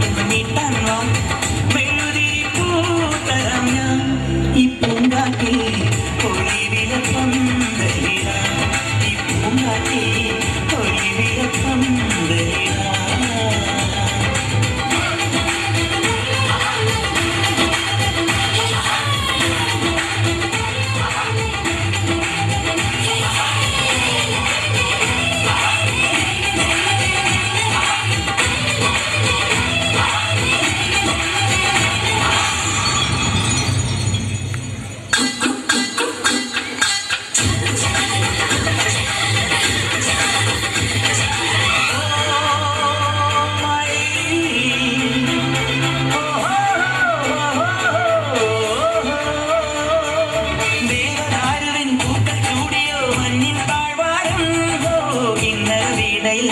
പാട്ടൊന്ന് മീട്ടാൻ വാ മെഴുതിരി പൂത്തരാം ഞാൻ ഈ പൂങ്കാറ്റിൽ ഒളിവില പന്തലിട ഈ പൂങ്കാറ്റിൽ ഒളിവില പന്തലിട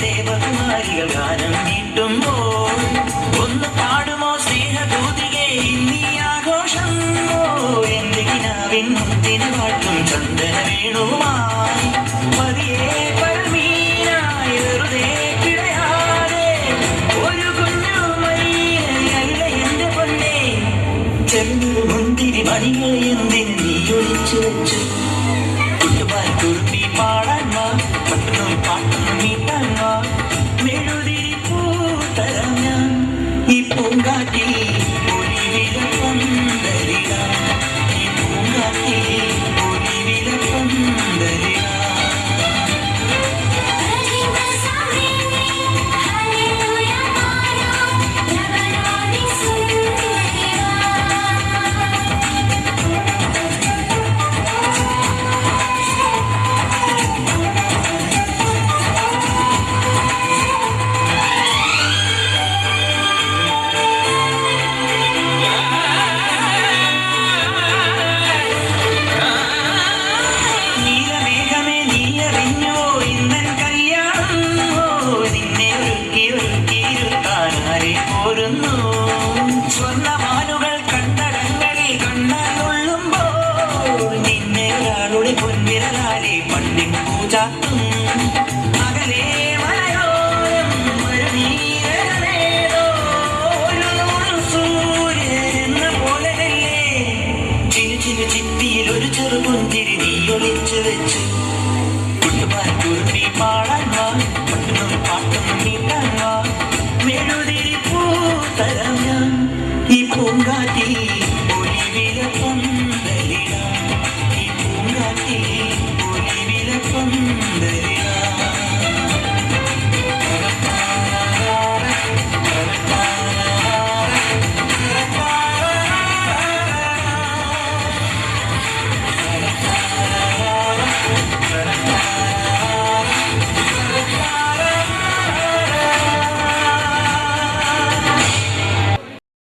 ദേവകുമാരികൾ ഗാനം നീട്ടുമ്പോൾ ഒന്ന് പാടുമോ സ്നേഹദൂതികെ ഇന്നീ ആഘോഷം എന്റെ കിനാവിൻ മുത്തിന് പാട്ടും ചന്ദന വേണുമായി പതിയെ പരമീനായി വെറുതെ കിടയാതെ ഒരു കുഞ്ഞു മൈനയല്ല എന്റെ പൊന്നെ ചെറിയൊരു മുന്തിരി മണികളെ എന്തിന് നീ ഒളിച്ചു വെച്ചു കുട്ടുപാൽ കുറുപ്പി പാടാൻ വാ പട്ടും പാട്ടൊന്നും മീട്ടാൻ വാ മെഴുതിരി പൂത്തരാം ഞാൻ ഈ പൂങ്കാറ്റിൽ ഒളിവില പന്തലിട ഈ പൂങ്കാറ്റിൽ ഒളിവില പന്തലിട സ്വർണ്ണമാനുകൾ കണ്ടടങ്ങളിൽ കണ്ണുള്ളുമ്പോൾ നിന്നെ ഒരാളുടെ പൊൻവിരലാലെ പണ്ടിൻ പൂജാത്തും അകലെ മലയോരം മഴനീരേതോ ഒരു സൂര്യൻ എന്ന പോലെയല്ലേ ചിന്നു ചിന്നു ചിത്തിയിൽ ഒരു ചെറുപുഞ്ചിരി നീ ഒളിച്ചു വെച്ചു കുട്ടുപാൽ കുറുപ്പി പാടാൻ വാ പട്ടും പാട്ടും നീട്ടാൻ വാ മെഴുതിരി പൂത്തരാം ഞാൻ ഈ പൂങ്കാ